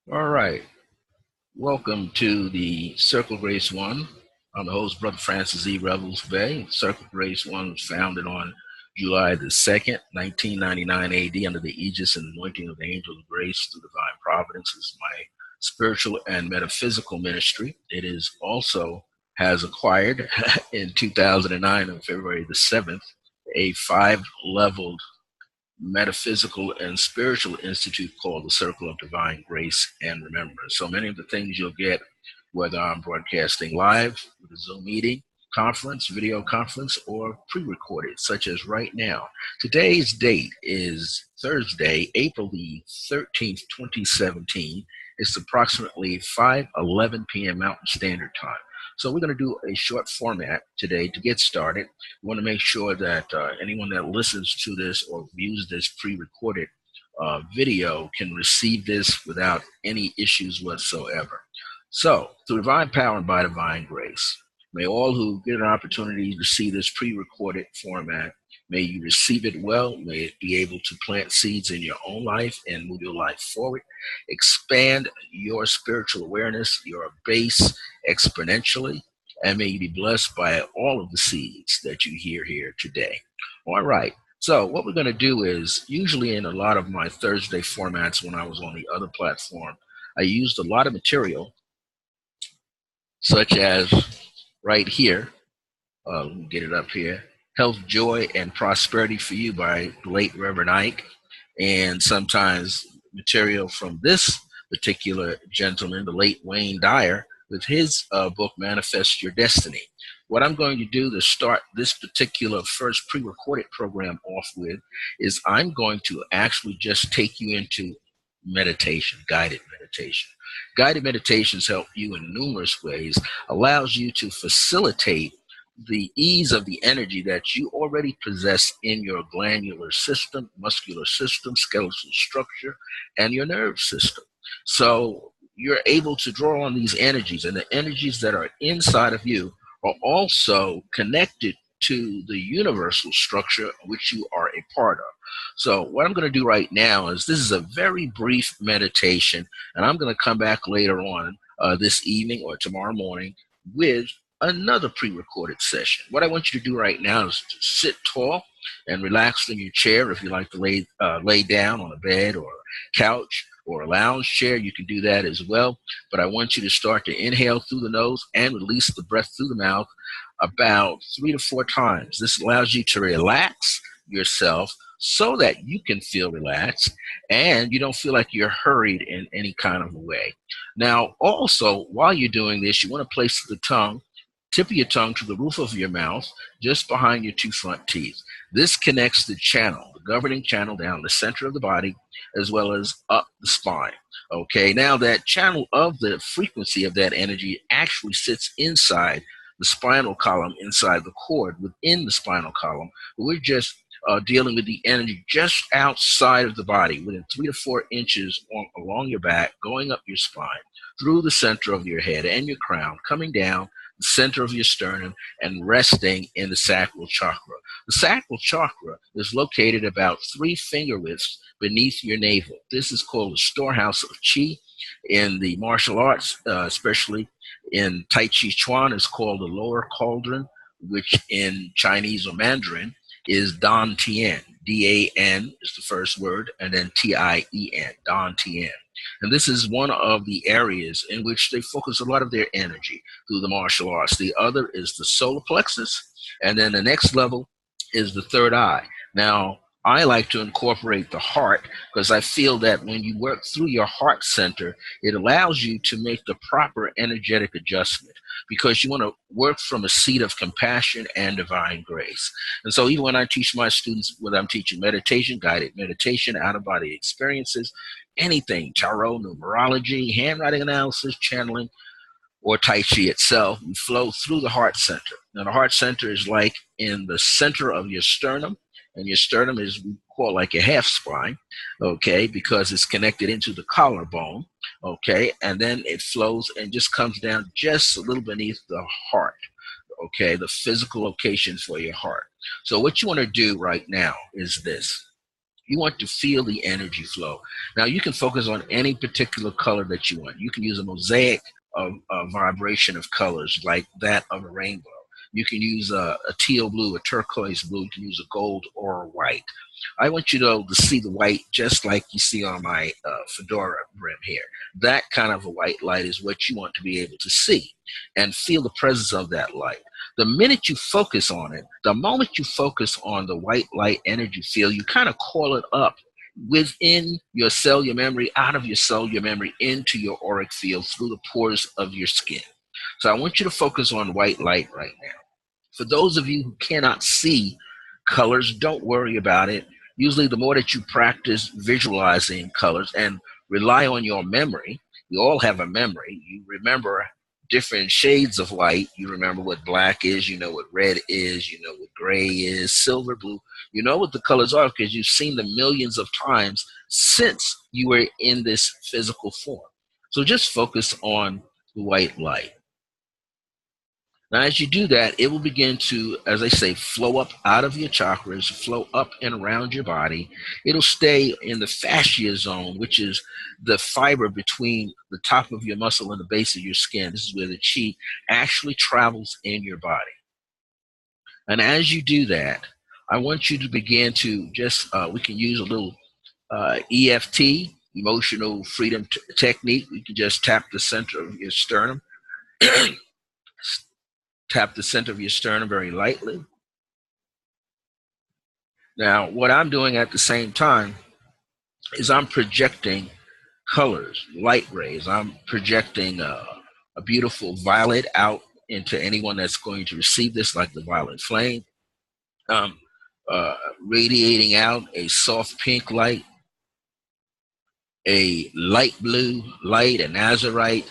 All right. Welcome to the Circle Grace One. I'm the host, Brother Francis E. Revels-Bey. Circle Grace One was founded on July the 2nd, 1999 AD, under the aegis and anointing of the angel of grace through divine providence. Is my spiritual and metaphysical ministry. It is also has acquired in 2009 on February the 7th a five-leveled metaphysical and spiritual institute called the Circle of Divine Grace and Remembrance. So many of the things you'll get, whether I'm broadcasting live with a Zoom meeting, conference, video conference, or pre-recorded, such as right now. Today's date is Thursday, April the 13th, 2017. It's approximately 5:11 p.m. Mountain Standard Time. So we're going to do a short format today to get started. We want to make sure that anyone that listens to this or views this pre-recorded video can receive this without any issues whatsoever. So, through divine power and by divine grace, may all who get an opportunity to see this pre-recorded format, may you receive it well, may it be able to plant seeds in your own life and move your life forward, expand your spiritual awareness, your base exponentially, and may you be blessed by all of the seeds that you hear here today. All right. So what we're going to do is, usually in a lot of my Thursday formats when I was on the other platform, I used a lot of material, such as right here. Let me get it up here. Health, Joy, and Prosperity for You by late Reverend Ike. And sometimes material from this particular gentleman, the late Wayne Dyer, with his book, Manifest Your Destiny. What I'm going to do to start this particular first pre-recorded program off with is I'm going to actually just take you into meditation, guided meditation. Guided meditations help you in numerous ways, allows you to facilitate the ease of the energy that you already possess in your glandular system, muscular system, skeletal structure, and your nerve system. So you're able to draw on these energies, and the energies that are inside of you are also connected to the universal structure which you are a part of. So what I'm going to do right now is, this is a very brief meditation, and I'm going to come back later on this evening or tomorrow morning with another pre-recorded session. What I want you to do right now is to sit tall and relax in your chair. If you like to lay down on a bed or a couch or a lounge chair, you can do that as well. But I want you to start to inhale through the nose and release the breath through the mouth about 3 to 4 times. This allows you to relax yourself so that you can feel relaxed and you don't feel like you're hurried in any kind of a way. Now, also, while you're doing this, you want to place the tip of your tongue to the roof of your mouth, just behind your 2 front teeth. This connects the channel, the governing channel, down the center of the body, as well as up the spine. Okay, now that channel of the frequency of that energy actually sits inside the spinal column, inside the cord, within the spinal column. We're just dealing with the energy just outside of the body, within 3 to 4 inches along your back, going up your spine, through the center of your head and your crown, coming down the center of your sternum, and resting in the sacral chakra. The sacral chakra is located about 3 finger widths beneath your navel. This is called the storehouse of chi. In the martial arts, especially in Tai Chi Chuan, is called the lower cauldron, which in Chinese or Mandarin is Dan Tien. D-A-N is the first word, and then T-I-E-N, Dan Tien. And this is one of the areas in which they focus a lot of their energy through the martial arts. The other is the solar plexus, and then the next level is the third eye. Now, I like to incorporate the heart because I feel that when you work through your heart center, it allows you to make the proper energetic adjustment, because you want to work from a seat of compassion and divine grace. And so even when I teach my students, whether I'm teaching meditation, guided meditation, out-of-body experiences, anything, tarot, numerology, handwriting analysis, channeling, or Tai Chi itself, we flow through the heart center. Now, the heart center is like in the center of your sternum, and your sternum is, we call, like a half spine, okay, because it's connected into the collarbone, okay, and then it flows and just comes down just a little beneath the heart, okay, the physical location for your heart. So what you want to do right now is this. You want to feel the energy flow. Now, you can focus on any particular color that you want. You can use a mosaic of a vibration of colors like that of a rainbow. You can use a teal blue, a turquoise blue. You can use a gold or a white. I want you to see the white just like you see on my fedora brim here. That kind of a white light is what you want to be able to see and feel the presence of that light. The minute you focus on it, the moment you focus on the white light energy field, you kind of call it up within your cellular memory, out of your cellular memory, into your auric field through the pores of your skin. So I want you to focus on white light right now. For those of you who cannot see colors, don't worry about it. Usually the more that you practice visualizing colors and rely on your memory, we all have a memory. You remember different shades of white. You remember what black is, you know what red is, you know what gray is, silver, blue. You know what the colors are because you've seen them millions of times since you were in this physical form. So just focus on the white light. Now, as you do that, it will begin to, as I say, flow up out of your chakras, flow up and around your body. It'll stay in the fascia zone, which is the fiber between the top of your muscle and the base of your skin. This is where the chi actually travels in your body. And as you do that, I want you to begin to just, we can use a little EFT, emotional freedom technique. You can just tap the center of your sternum. Tap the center of your sternum very lightly. Now, what I'm doing at the same time is I'm projecting colors, light rays. I'm projecting a beautiful violet out into anyone that's going to receive this, like the violet flame. Radiating out a soft pink light, a light blue light, an azurite,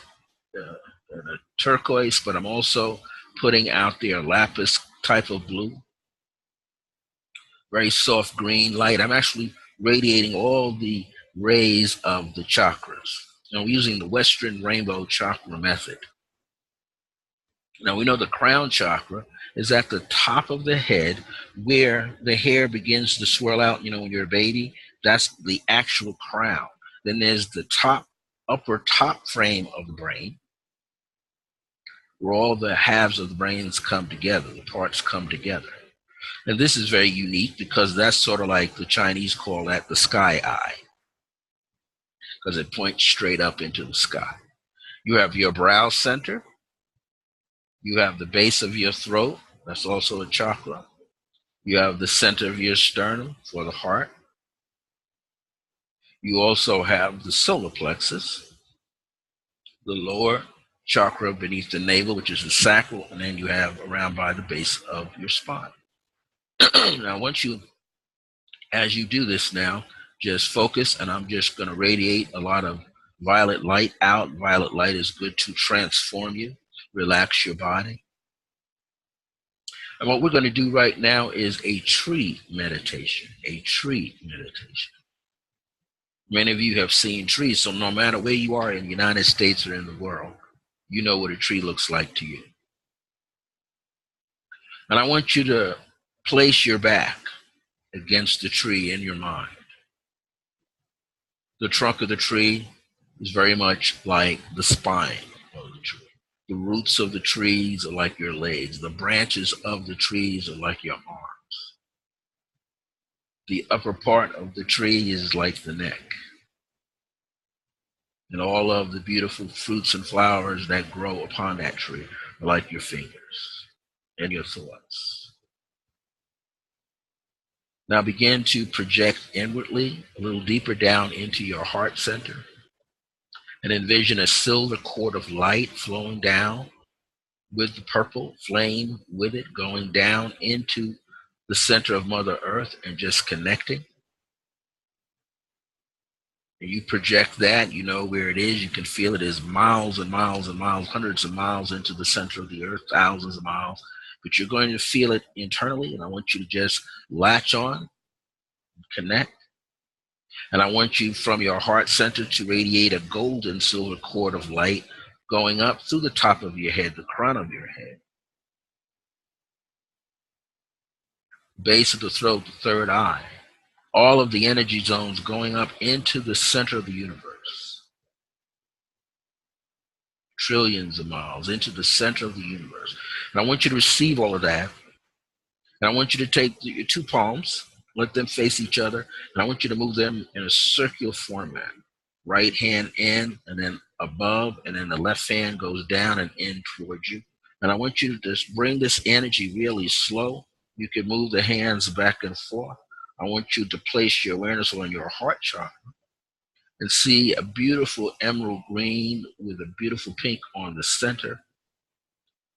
and a turquoise, but I'm also putting out there lapis type of blue, very soft green light. I'm actually radiating all the rays of the chakras. And we're using the Western Rainbow Chakra method. Now, we know the crown chakra is at the top of the head where the hair begins to swirl out. You know, when you're a baby, that's the actual crown. Then there's the upper top frame of the brain, where all the halves of the brains come together, the parts come together. And this is very unique because that's sort of like the Chinese call that the sky eye, because it points straight up into the sky. You have your brow center. You have the base of your throat. That's also a chakra. You have the center of your sternum for the heart. You also have the solar plexus, the lower chakra beneath the navel, which is the sacral, and then you have around by the base of your spine. Now, as you do this now, just focus, and I'm just going to radiate a lot of violet light out. Violet light is good to transform you, relax your body. And what we're going to do right now is a tree meditation, Many of you have seen trees, so no matter where you are in the United States or in the world, you know what a tree looks like to you. And I want you to place your back against the tree in your mind. The trunk of the tree is very much like the spine of the tree. The roots of the trees are like your legs. The branches of the trees are like your arms. The upper part of the tree is like the neck. And all of the beautiful fruits and flowers that grow upon that tree are like your fingers and your thoughts. Now begin to project inwardly, a little deeper down into your heart center, and envision a silver cord of light flowing down with the purple flame with it, going down into the center of Mother Earth and just connecting. And you project that, you know where it is, you can feel it is miles and miles and miles, hundreds of miles into the center of the earth, thousands of miles, but you're going to feel it internally, and I want you to just latch on, connect. And I want you from your heart center to radiate a golden silver cord of light going up through the top of your head, the crown of your head, base of the throat, the third eye, all of the energy zones going up into the center of the universe. Trillions of miles into the center of the universe. And I want you to receive all of that. And I want you to take your two palms, let them face each other, and I want you to move them in a circular format. Right hand in, and then above, and then the left hand goes down and in towards you. And I want you to just bring this energy really slow. You can move the hands back and forth. I want you to place your awareness on your heart chakra and see a beautiful emerald green with a beautiful pink on the center.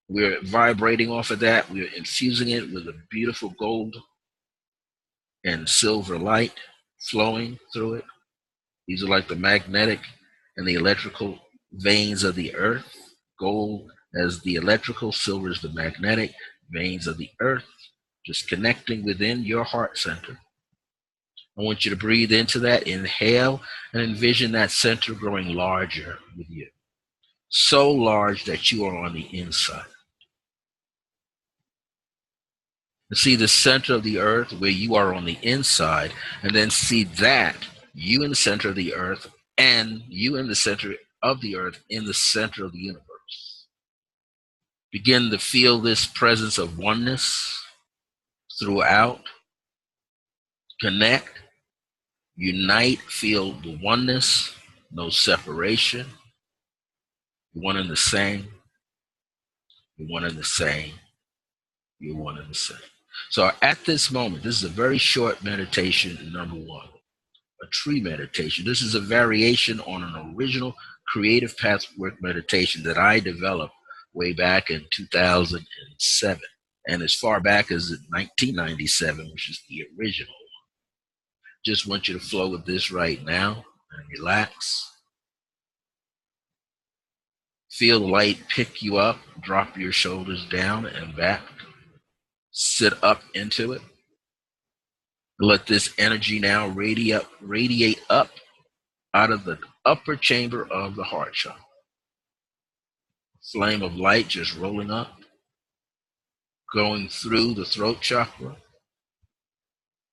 We're vibrating off of that. We're infusing it with a beautiful gold and silver light flowing through it. These are like the magnetic and the electrical veins of the earth. Gold as the electrical, silver is the magnetic veins of the earth, just connecting within your heart center. I want you to breathe into that, inhale, and envision that center growing larger with you. So large that you are on the inside. And see the center of the earth where you are on the inside, and then see that, you in the center of the earth, and you in the center of the earth, in the center of the universe. Begin to feel this presence of oneness throughout. Connect. Unite, feel the oneness, no separation. You're one and the same. You're one and the same. You're one and the same. So at this moment, this is a very short meditation, number one, a tree meditation. This is a variation on an original Creative Pathwork meditation that I developed way back in 2007. And as far back as 1997, which is the original. Just want you to flow with this right now and relax. Feel the light pick you up, drop your shoulders down and back. Sit up into it. Let this energy now radiate up out of the upper chamber of the heart chakra. Flame of light just rolling up, going through the throat chakra,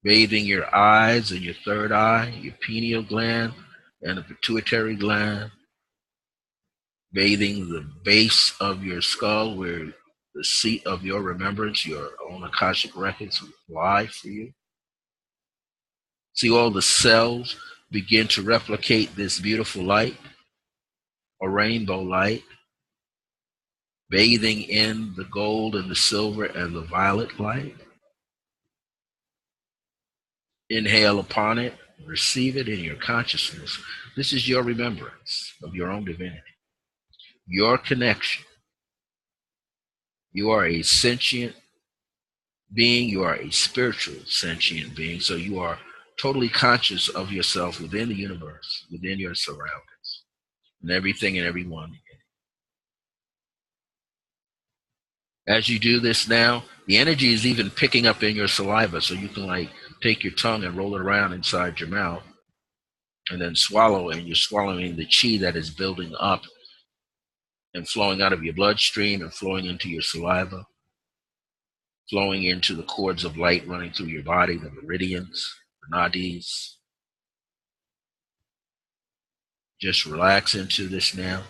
bathing your eyes and your third eye, your pineal gland and the pituitary gland, bathing the base of your skull where the seat of your remembrance, your own Akashic records lie for you. See all the cells begin to replicate this beautiful light, a rainbow light, bathing in the gold and the silver and the violet light. Inhale upon it, receive it in your consciousness. This is your remembrance of your own divinity, your connection. You are a sentient being, you are a spiritual sentient being, so you are totally conscious of yourself within the universe, within your surroundings, and everything and everyone. As you do this now, the energy is even picking up in your saliva, so you can like take your tongue and roll it around inside your mouth and then swallow, and you're swallowing the chi that is building up and flowing out of your bloodstream and flowing into your saliva, flowing into the cords of light running through your body, the meridians, the nadis. Just relax into this now.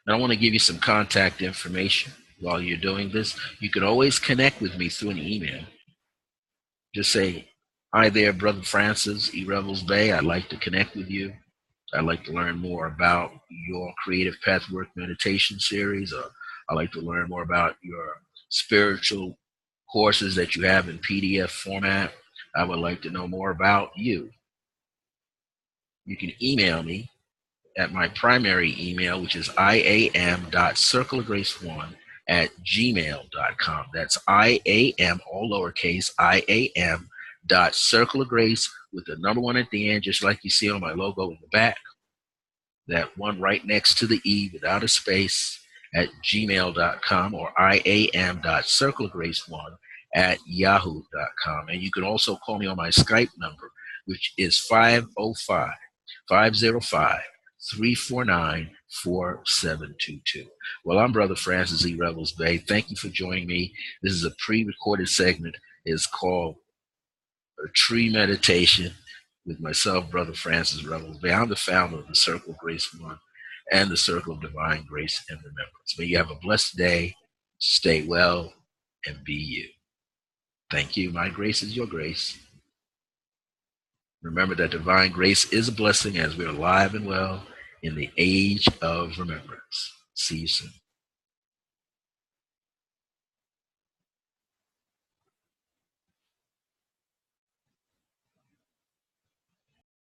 And I want to give you some contact information while you're doing this. You can always connect with me through an email. Just say, hi there, Brother Francis, Revels-Bey. I'd like to connect with you. I'd like to learn more about your Creative Pathwork Meditation series, or I'd like to learn more about your spiritual courses that you have in PDF format. I would like to know more about you. You can email me at my primary email, which is iam.circleofgrace1@gmail.com. That's IAM, all lowercase, IAM.circleofgrace with the number 1 at the end, just like you see on my logo in the back. That one right next to the E without a space at gmail.com, or iam.circleofgrace1@yahoo.com. And you can also call me on my Skype number, which is 505-505-349-4722. Well, I'm Brother Francis E. Revels-Bey. Thank you for joining me. This is a pre-recorded segment. It's called Tree Meditation with myself, Brother Francis Revels-Bey. I'm the founder of the Circle of Grace One and the Circle of Divine Grace and Remembrance. May you have a blessed day, stay well, and be you. Thank you. My grace is your grace. Remember that divine grace is a blessing as we're alive and well in the age of remembrance. See you soon.